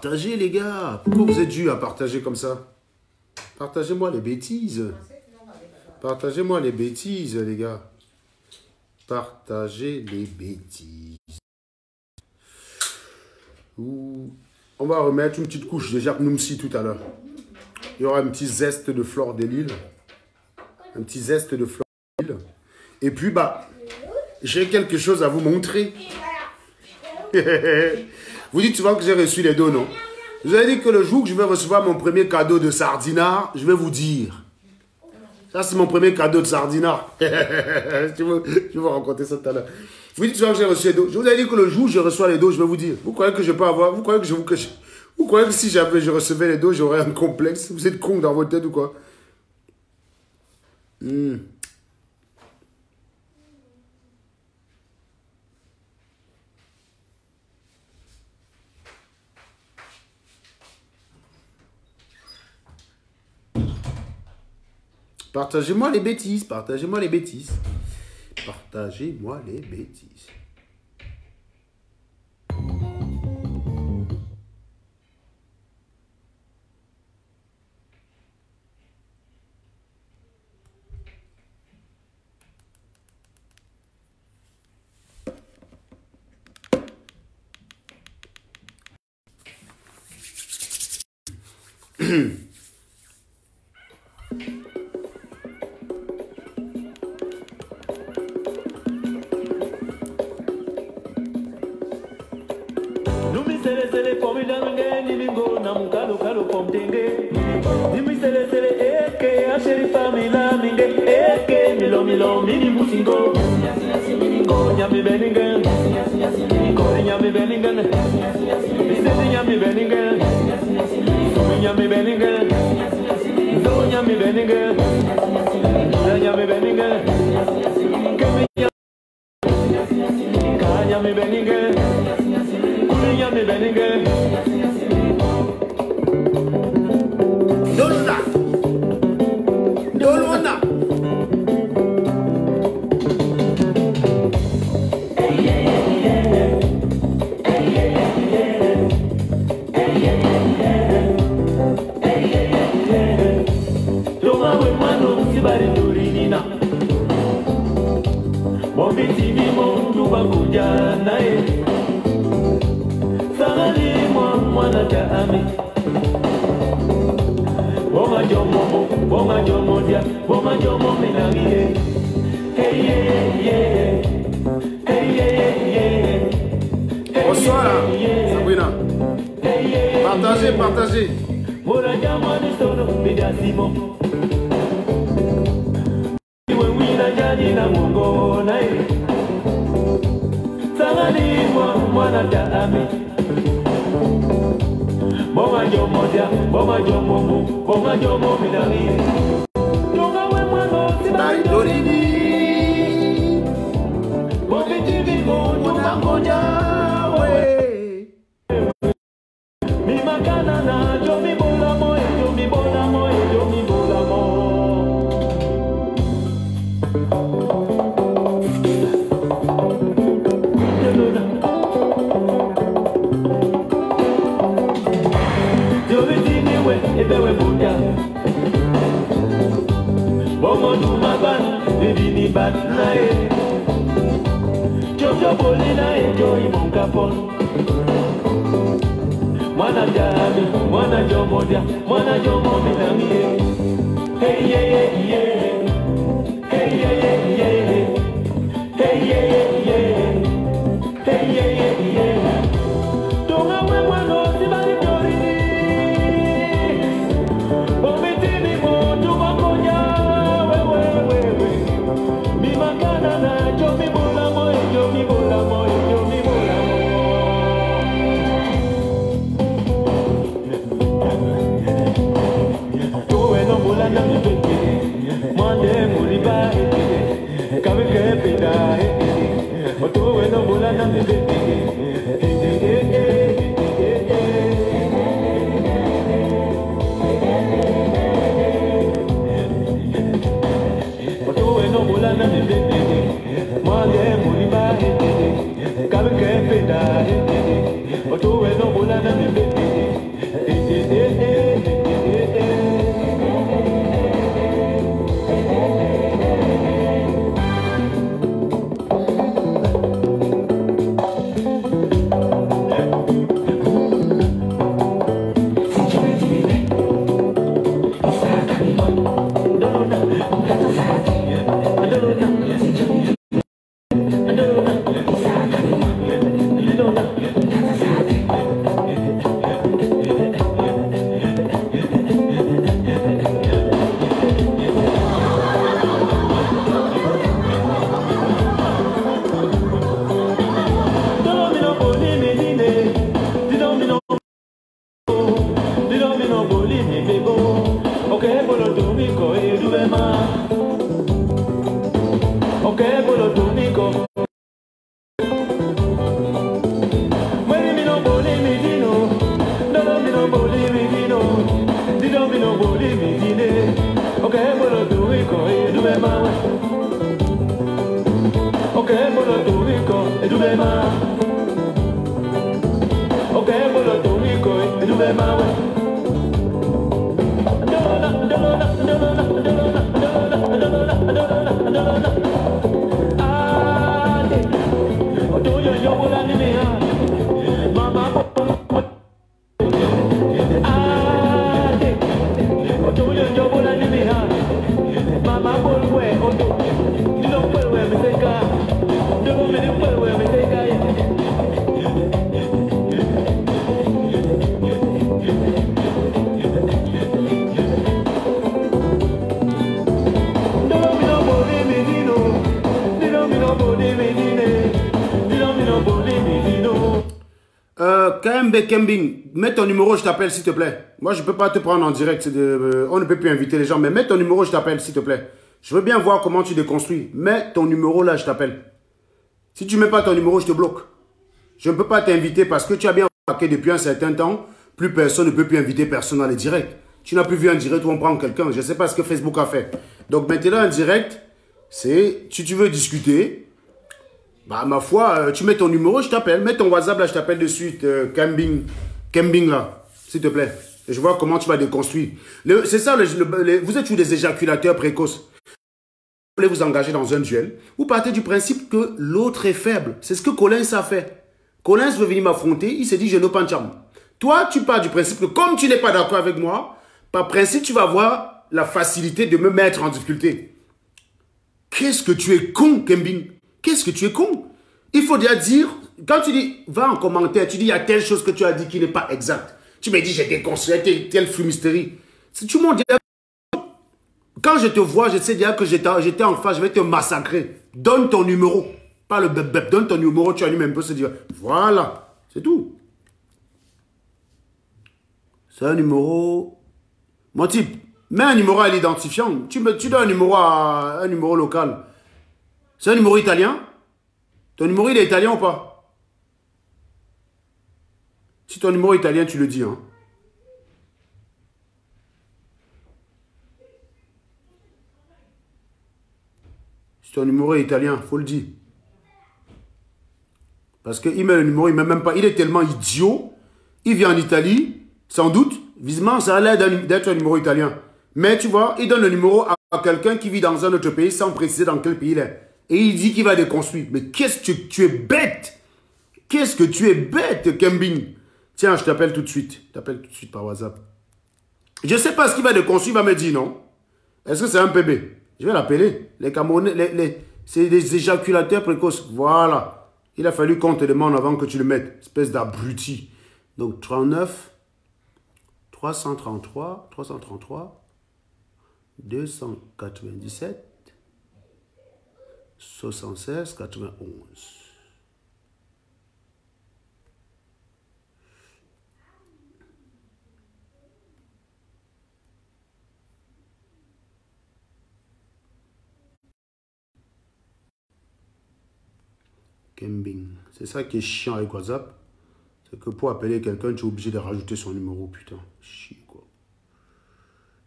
partagez, les gars. Pourquoi vous êtes dû à partager comme ça? Partagez-moi les bêtises. Partagez-moi les bêtises, les gars. Partagez les bêtises. Ouh. On va remettre une petite couche de Jacques-Noumsi tout à l'heure. Il y aura un petit zeste de fleur de lille. Un petit zeste de fleur de lille. Et puis, bah, j'ai quelque chose à vous montrer. Vous dites souvent que j'ai reçu les dons, non? Vous avez dit que le jour que je vais recevoir mon premier cadeau de sardinard, je vais vous dire. Ça, c'est mon premier cadeau de sardinard. Je vais vous raconter ça tout à l'heure. Vous dites souvent que j'ai reçu les dons. Je vous ai dit que le jour où je reçois les dons, je vais vous dire. Vous croyez que je peux avoir... Vous croyez que je vous cache? Vous croyez que si je recevais les dons, j'aurais un complexe? Vous êtes con dans votre tête ou quoi? Partagez-moi les bêtises, partagez-moi les bêtises. Partagez-moi les bêtises. Bonsoir, Sabrina. Partagez, partagez. Kembing, mets ton numéro, je t'appelle s'il te plaît. Moi, je ne peux pas te prendre en direct. On ne peut plus inviter les gens, mais mets ton numéro, je t'appelle s'il te plaît. Je veux bien voir comment tu déconstruis. Mets ton numéro là, je t'appelle. Si tu ne mets pas ton numéro, je te bloque. Je ne peux pas t'inviter parce que tu as bien remarqué depuis un certain temps, plus personne ne peut plus inviter personne dans les directs. Tu n'as plus vu un direct où on prend quelqu'un. Je ne sais pas ce que Facebook a fait. Donc maintenant, un direct, c'est si tu veux discuter. Bah, ma foi, tu mets ton numéro, je t'appelle. Mets ton WhatsApp là, je t'appelle de suite. Kembing là, s'il te plaît. Et je vois comment tu vas déconstruire. C'est ça, vous êtes tous des éjaculateurs précoces. Vous voulez vous engager dans un duel. Vous partez du principe que l'autre est faible. C'est ce que Collins a fait. Collins veut venir m'affronter. Il s'est dit, je n'ai pas de charme. Toi, tu pars du principe que comme tu n'es pas d'accord avec moi, par principe, tu vas avoir la facilité de me mettre en difficulté. Qu'est-ce que tu es con, Kembing? Qu'est-ce que tu es con? Il faut déjà dire, quand tu dis, va en commentaire, tu dis, il y a telle chose que tu as dit qui n'est pas exacte. Tu me dis, j'ai déconstruit telle fumisterie. Si tout le monde dit, quand je te vois, je sais déjà que j'étais en face, je vais te massacrer. Donne ton numéro. Pas le bep, donne ton numéro, tu allumes un peu, se dire, voilà, c'est tout. C'est un numéro, mon type, mets un numéro à l'identifiant. Tu donnes un numéro local. C'est un numéro italien? Ton numéro, il est italien ou pas? Si ton numéro est italien, tu le dis. Hein. Si ton numéro est italien, il faut le dire. Parce qu'il met le numéro, il ne met même pas. Il est tellement idiot. Il vient en Italie, sans doute. Visiblement, ça a l'air d'être un numéro italien. Mais tu vois, il donne le numéro à quelqu'un qui vit dans un autre pays sans préciser dans quel pays il est. Et il dit qu'il va déconstruire. Mais qu'est-ce que tu es bête? Qu'est-ce que tu es bête, Kembing? Tiens, je t'appelle tout de suite. Je t'appelle tout de suite par WhatsApp. Je ne sais pas ce qu'il va déconstruire, il va me dire non. Est-ce que c'est un PB? Je vais l'appeler. Les Camerounais, c'est des éjaculateurs précoces. Voilà. Il a fallu qu'on te demande avant que tu le mettes. Espèce d'abruti. Donc 39, 333, 297. 76 91. Kembing. C'est ça qui est chiant avec WhatsApp. C'est que pour appeler quelqu'un, tu es obligé de rajouter son numéro, putain. Chier, quoi.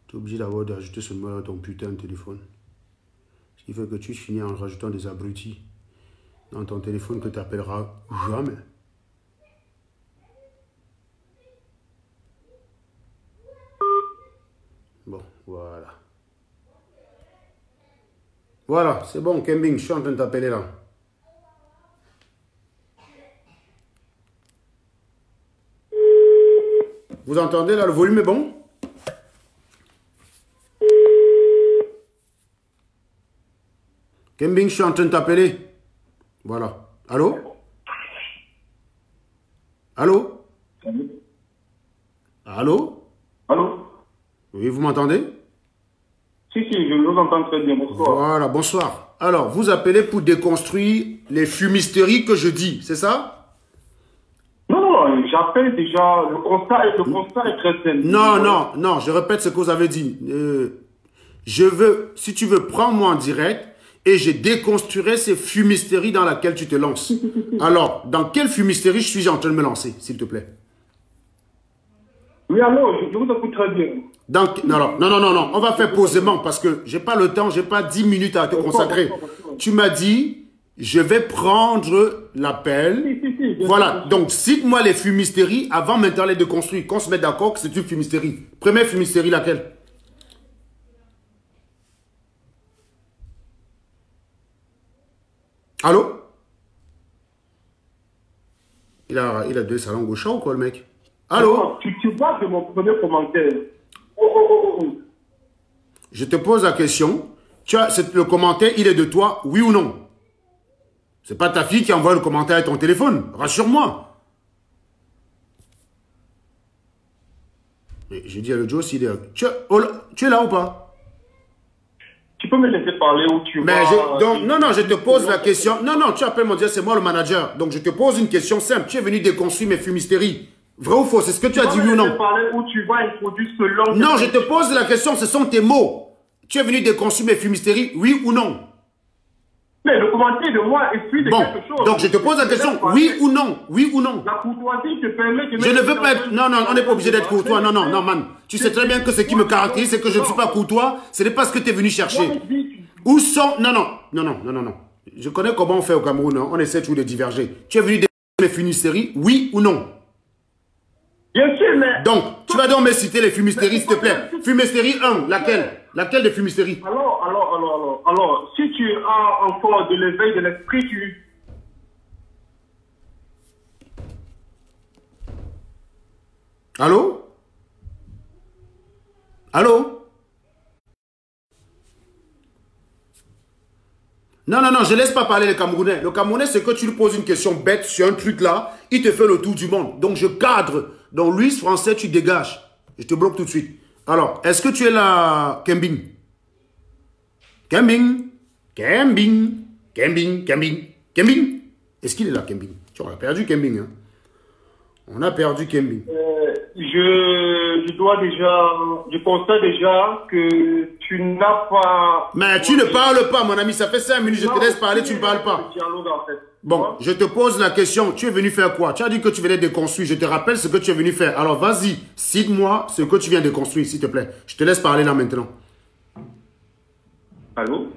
Tu es obligé d'ajouter son numéro dans ton putain de téléphone. Ce qui fait que tu finis en rajoutant des abrutis dans ton téléphone que tu n'appelleras jamais. Bon, voilà. Voilà, c'est bon, Kembing, je suis en train de t'appeler là. Vous entendez là, le volume est bon? Kembing, je suis en train de t'appeler. Voilà. Allô? Allô? Allô? Allô? Oui, vous m'entendez? Si, je vous entends très bien. Bonsoir. Voilà, bonsoir. Alors, vous appelez pour déconstruire les fumisteries que je dis, c'est ça? Non, j'appelle déjà, le constat est très simple. Non, je répète ce que vous avez dit. Si tu veux, prends-moi en direct et je déconstruirai ces fumisteries dans lesquelles tu te lances. Alors, dans quelle fumisterie suis-je en train de me lancer, s'il te plaît? Oui, alors, je vous écoute très bien. Non, on va faire posément parce que j'ai pas le temps, j'ai pas 10 minutes à te consacrer. Tu m'as dit, je vais prendre l'appel. Voilà, donc cite-moi les fumisteries avant maintenant les déconstruire. Qu'on se mette d'accord que c'est une fumisterie. Première fumisterie, laquelle? Allô? Il a deux salons au chat ou quoi, le mec? Allô? Non, tu vois de mon premier commentaire. Je te pose la question. Le commentaire, il est de toi, oui ou non? C'est pas ta fille qui envoie le commentaire à ton téléphone. Rassure-moi. J'ai dit à le Joe, s'il est... Tu es là ou pas? Tu peux me laisser parler où tu Mais vas... non, je te pose la question. Non, tu appelles mon Dieu, c'est moi le manager. Donc, je te pose une question simple. Tu es venu déconstruire mes fumisteries. Vrai ou faux? C'est ce que tu as dit, oui ou non? Parler où tu vas introduire ce long... Non, je te pose la question, ce sont tes mots. Tu es venu déconstruire mes fumisteries, oui ou non? Mais le commentaire de moi explique quelque chose. Donc je te pose la question, oui ou non? Oui ou non? La courtoisie te permet de... Je ne veux pas être... Non, on n'est pas obligé d'être courtois. Non, man. Tu sais très bien que ce qui me caractérise, c'est que je ne suis pas courtois. Ce n'est pas ce que tu es venu chercher. Où sont... Non. Je connais comment on fait au Cameroun. Hein. On essaie toujours de diverger. Tu es venu déconstruire mes fumisteries, oui ou non? Bien sûr, mais... Donc, tu vas donc me citer les fumisteries, s'il te plaît. Fumisterie 1, laquelle? Laquelle des fumisteries? Alors, si tu as encore de l'éveil de l'esprit, tu... Allô? Non, je laisse pas parler les Camerounais. Le Camerounais, c'est que tu lui poses une question bête sur un truc là, il te fait le tour du monde. Donc, je cadre. Donc, lui, français, tu dégages. Je te bloque tout de suite. Alors, est-ce que tu es là, Kembing? Kembing. Est-ce qu'il est là, Kembing? Tu auras perdu Kembing, hein? On a perdu Kembing. Je constate déjà que tu n'as pas... Mais tu ne parles pas, mon ami. Ça fait 5 minutes, je te laisse parler, tu ne parles pas. Bon, je te pose la question. Tu es venu faire quoi? Tu as dit que tu venais déconstruire. Je te rappelle ce que tu es venu faire. Alors, vas-y, cite-moi ce que tu viens de construire, s'il te plaît. Je te laisse parler là maintenant. Allô?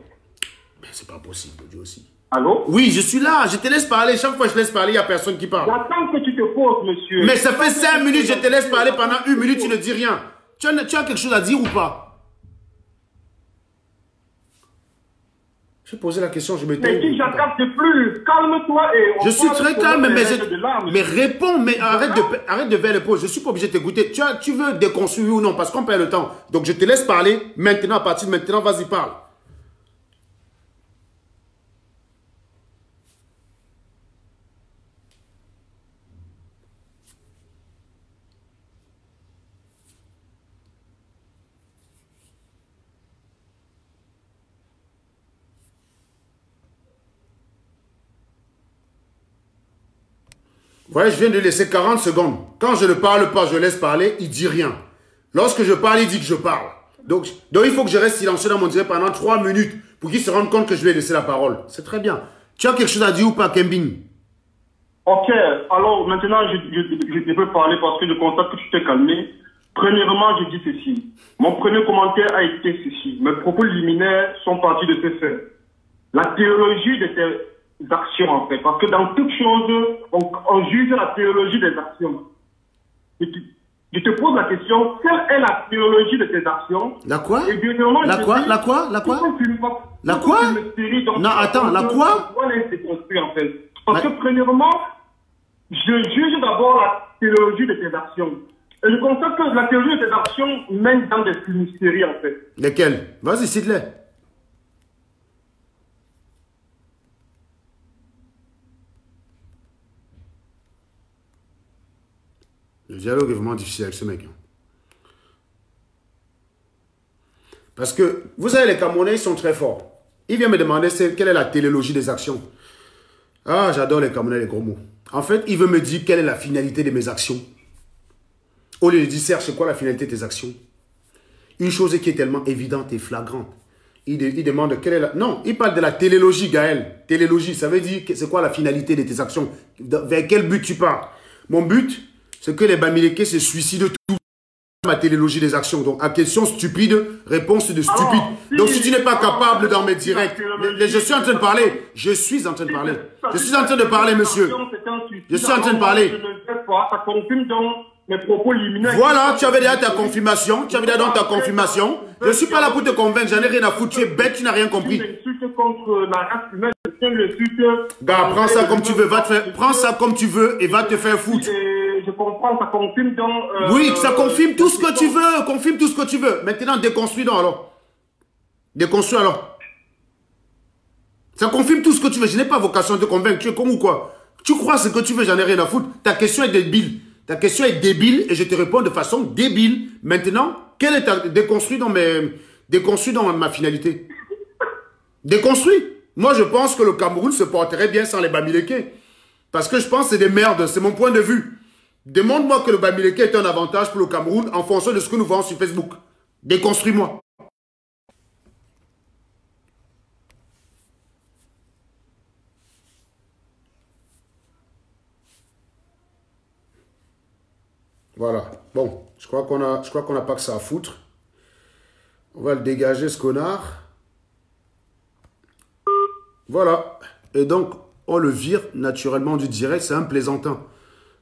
Mais c'est pas possible, Dieu aussi. Allô? Oui, je suis là. Je te laisse parler. Chaque fois que je laisse parler, il n'y a personne qui parle. J'attends que tu te poses, monsieur. Mais ça fait 5 minutes, je te laisse parler pendant 1 minute, tu ne dis rien. Tu as quelque chose à dire ou pas? J'ai posé la question, je me tais. Mais si j'accapte plus, calme-toi et... Je suis très calme, mais réponds, mais arrête de faire les pauses. Je ne suis pas obligé de t'écouter. Tu veux déconstruire ou non, parce qu'on perd le temps. Donc je te laisse parler maintenant, à partir de maintenant, vas-y, parle. Vous voyez, je viens de laisser 40 secondes. Quand je ne parle pas, je laisse parler, il ne dit rien. Lorsque je parle, il dit que je parle. Donc il faut que je reste silencieux dans mon direct pendant 3 minutes pour qu'il se rende compte que je lui ai laissé la parole. C'est très bien. Tu as quelque chose à dire ou pas, Kembing? Ok, alors maintenant je peux parler parce que je constate que tu t'es calmé. Premièrement, je dis ceci. Mon premier commentaire a été ceci. Mes propos liminaires sont partis de ces faits. La théologie de tes actions, en fait. Parce que dans toute chose, on juge la théologie des actions. Je te pose la question, quelle est la théologie de tes actions? La quoi? Et deuxièmement, La quoi? La quoi? Non, attends, la quoi? En fait. Parce que premièrement, je juge d'abord la théologie de tes actions. Et je constate que la théologie de tes actions mène dans des fumisteries, en fait. Lesquelles? Vas-y, cite-les. Le dialogue est vraiment difficile avec ce mec. Parce que, vous savez, les Camerounais, ils sont très forts. Il vient me demander quelle est la théologie des actions. Ah, j'adore les Camerounais, les gros mots. En fait, il veut me dire quelle est la finalité de mes actions. Au lieu de dire, Serge, c'est quoi la finalité de tes actions? Une chose qui est tellement évidente et flagrante. Il demande quelle est la... Non, il parle de la télélogie, Gaël. Télélogie, ça veut dire c'est quoi la finalité de tes actions? Vers quel but tu pars? Mon but, c'est que les Bamileke se suicident tout. Ma télélogie des actions. Donc, à question stupide, réponse de stupide. Alors, donc, si tu n'es pas capable dans mes directs, je suis en train de parler. Je suis en train de parler. Je suis en train de parler, monsieur. Je suis en train de parler. Ça confirme donc mes propos liminaires. Voilà, tu avais déjà ta confirmation. Tu avais déjà donc ta confirmation. Je ne suis pas là pour te convaincre. J'en ai rien à foutre. Tu es bête, tu n'as rien compris. Contre la race humaine, gars, prends ça comme tu veux. Prends ça comme tu veux et va te faire foutre. Je comprends, ça confirme donc... oui, ça confirme tout ce que tu veux. Confirme tout ce que tu veux. Maintenant, déconstruis donc alors. Déconstruis alors. Ça confirme tout ce que tu veux. Je n'ai pas vocation de te convaincre. Tu es con ou quoi? Tu crois ce que tu veux, j'en ai rien à foutre. Ta question est débile. Ta question est débile et je te réponds de façon débile. Maintenant, quelle est ta... Déconstruis dans ma finalité. Déconstruis. Moi, je pense que le Cameroun se porterait bien sans les Bamileke. Parce que je pense que c'est des merdes. C'est mon point de vue. Demande-moi que le Bamileke est un avantage pour le Cameroun en fonction de ce que nous voyons sur Facebook. Déconstruis-moi. Voilà. Bon, je crois qu'on n'a pas que ça à foutre. On va le dégager, ce connard. Voilà. Et donc, on le vire naturellement du direct. C'est un plaisantin.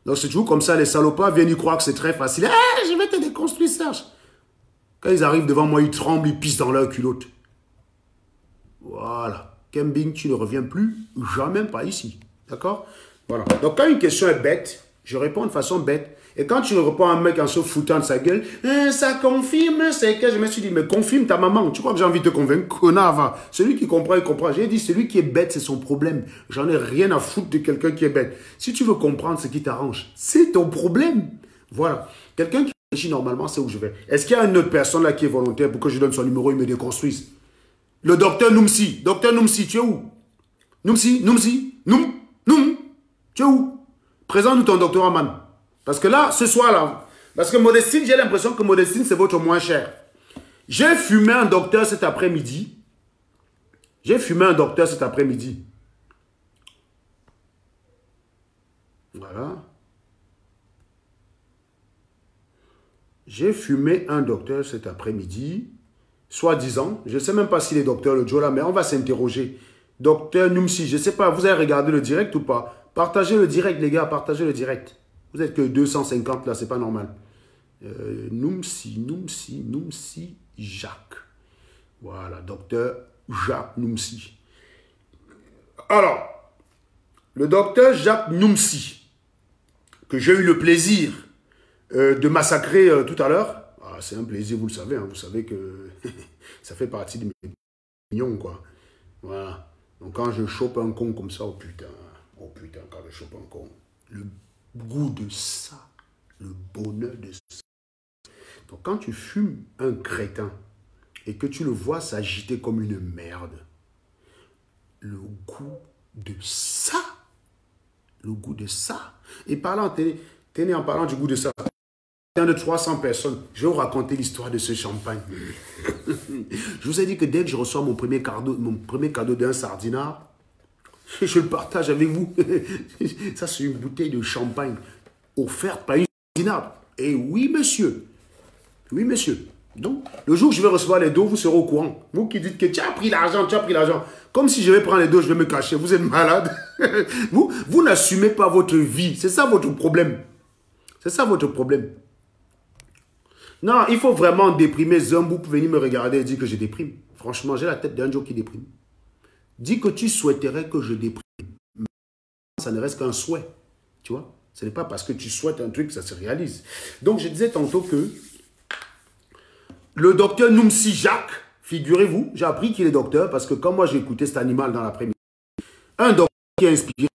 Donc, c'est toujours comme ça. Les salopards viennent y croire que c'est très facile. Ah, je vais te déconstruire, Serge. Quand ils arrivent devant moi, ils tremblent, ils pissent dans leur culotte. Voilà. Kembing, tu ne reviens plus jamais pas ici. D'accord? Voilà. Donc, quand une question est bête, je réponds de façon bête. Et quand tu réponds à un mec en se foutant de sa gueule, ça confirme, c'est que je me suis dit, mais confirme ta maman. Tu crois que j'ai envie de te convaincre? Connard, va. Celui qui comprend, il comprend. J'ai dit, celui qui est bête, c'est son problème. J'en ai rien à foutre de quelqu'un qui est bête. Si tu veux comprendre ce qui t'arrange, c'est ton problème. Voilà. Quelqu'un qui réfléchit normalement, c'est où je vais. Est-ce qu'il y a une autre personne là qui est volontaire pour que je donne son numéro et me déconstruise? Le docteur Noumsi. Docteur Noumsi, tu es où? Noumsi, tu es où? Présente-nous ton doctorat, man. Parce que là, ce soir-là, parce que Modestine, j'ai l'impression que Modestine, c'est votre moins cher. J'ai fumé un docteur cet après-midi. Voilà. J'ai fumé un docteur cet après-midi, soi-disant. Je ne sais même pas s'il est docteur le Joe là, mais on va s'interroger. Docteur Noumsi, je ne sais pas, vous avez regardé le direct ou pas? Partagez le direct, les gars, partagez le direct. Vous êtes que 250 là, c'est pas normal. Noumsi, Jacques. Voilà, docteur Jacques Noumsi. Alors, le docteur Jacques Noumsi, que j'ai eu le plaisir de massacrer tout à l'heure. Ah, c'est un plaisir, vous le savez. Hein, vous savez que ça fait partie de mes mignons, quoi. Voilà. Donc, quand je chope un con comme ça, oh putain, quand je chope un con, le goût de ça, le bonheur de ça. Donc, quand tu fumes un crétin et que tu le vois s'agiter comme une merde, le goût de ça, et parlant, tenez, en parlant du goût de ça, de 300 personnes, je vais vous raconter l'histoire de ce champagne. Je vous ai dit que dès que je reçois mon premier cadeau d'un sardinard, je le partage avec vous. Ça, c'est une bouteille de champagne offerte par une sardinard. Et oui, monsieur. Oui, monsieur. Donc, le jour où je vais recevoir les dos, vous serez au courant. Vous qui dites que tu as pris l'argent, Comme si je vais prendre les dos, je vais me cacher. Vous êtes malade. Vous n'assumez pas votre vie. C'est ça votre problème. C'est ça votre problème. Non, il faut vraiment déprimer Zambou pour venir me regarder et dire que je déprime. Franchement, j'ai la tête d'un Joe qui déprime. Dis que tu souhaiterais que je déprime. Ça ne reste qu'un souhait. Tu vois? Ce n'est pas parce que tu souhaites un truc que ça se réalise. Donc, je disais tantôt que le docteur Noumsi Jacques, figurez-vous, j'ai appris qu'il est docteur parce que quand moi j'ai écouté cet animal dans l'après-midi, un docteur qui a inspiré,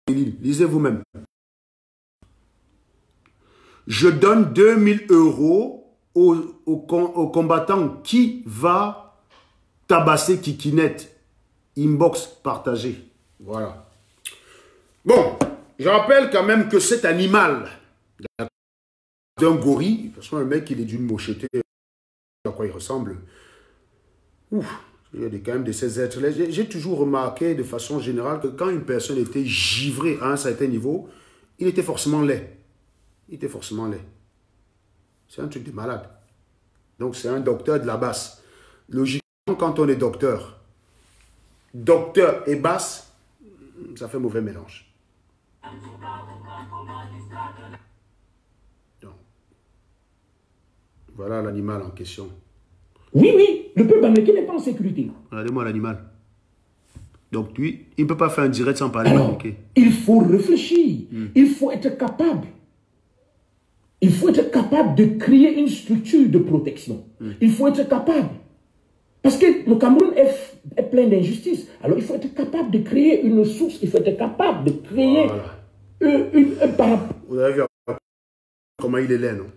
lisez vous-même. Je donne 2000 € au combattant qui va tabasser Kikinette. Inbox partagé. Voilà. Bon, Je rappelle quand même que cet animal, d'un gorille, parce que le mec, il est d'une mocheté, à quoi il ressemble. Ouf, il y a quand même de ces êtres-là. J'ai toujours remarqué de façon générale que quand une personne était givrée à un certain niveau, il était forcément laid. Il était forcément laid. C'est un truc de malade. Donc c'est un docteur de la basse. Logiquement, quand on est docteur et basse, ça fait mauvais mélange. Donc, voilà l'animal en question. Oui, oui, le peuple américain n'est pas en sécurité. Regardez-moi l'animal. Donc lui, il ne peut pas faire un direct sans parler américain. Il faut réfléchir. Il faut être capable. Il faut être capable de créer une structure de protection. Il faut être capable. Parce que le Cameroun est plein d'injustices. Alors il faut être capable de créer une source. Il faut être capable de créer un parapluie. Vous avez vu comment il est laid, non?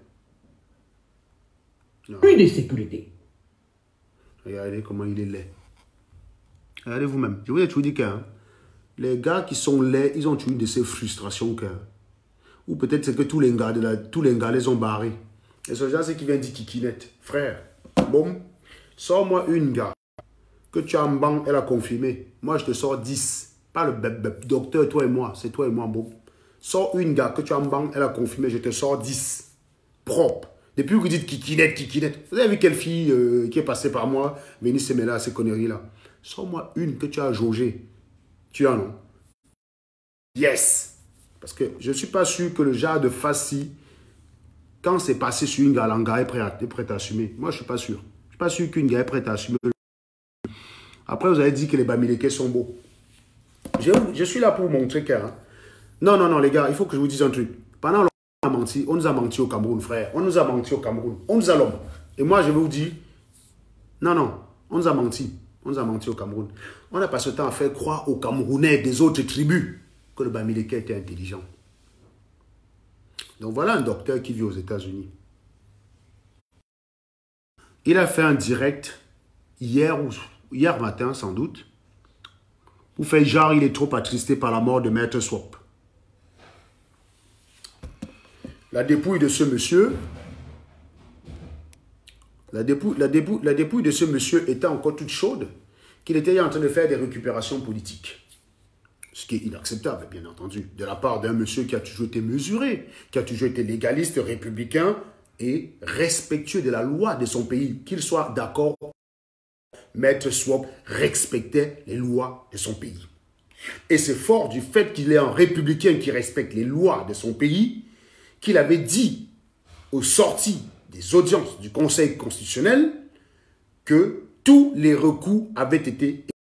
De sécurité. Regardez comment il est laid. Regardez vous-même. Je vous ai toujours dit que les gars qui sont laids, ils ont toujours une de ces frustrations que... Ou peut-être c'est que tous les gars les ont barrés. Et ce genre, c'est qui vient dire kikinette. Frère, bon, sors-moi une gars que tu as en banque, elle a confirmé. Moi, je te sors 10. Pas le bep, docteur, toi et moi. C'est toi et moi, bon. Sors une gars que tu as en banque, elle a confirmé, je te sors 10. Propre. Depuis que vous dites kikinette. Vous avez vu quelle fille qui est passée par moi, venir se mêler à ces conneries-là. Sors-moi une que tu as jaugée. Tu as, non? Yes! Parce que je ne suis pas sûr que le genre de face-ci, quand c'est passé sur une gars, un gars est prêt à assumer. Moi, je ne suis pas sûr. Je ne suis pas sûr qu'une gars est prête à assumer. Après, vous avez dit que les Bamileke sont beaux. Je suis là pour vous montrer que... Non, les gars, il faut que je vous dise un truc. Pendant longtemps, on nous a menti au Cameroun, frère. On nous a menti au Cameroun. On nous a l'homme. Et moi, je vais vous dire... Non, on nous a menti. On nous a menti au Cameroun. On a passé le temps à faire croire aux Camerounais des autres tribus que le Bamileke était intelligent. Donc voilà un docteur qui vit aux États-Unis. Il a fait un direct hier matin, sans doute, pour faire genre il est trop attristé par la mort de Maître Swap. La dépouille de ce monsieur, la dépouille de ce monsieur était encore toute chaude, qu'il était en train de faire des récupérations politiques. Ce qui est inacceptable, bien entendu, de la part d'un monsieur qui a toujours été mesuré, qui a toujours été légaliste, républicain et respectueux de la loi de son pays. Qu'il soit d'accord, Maître Swap respectait les lois de son pays. Et c'est fort du fait qu'il est un républicain qui respecte les lois de son pays, qu'il avait dit aux sorties des audiences du Conseil constitutionnel que tous les recours avaient été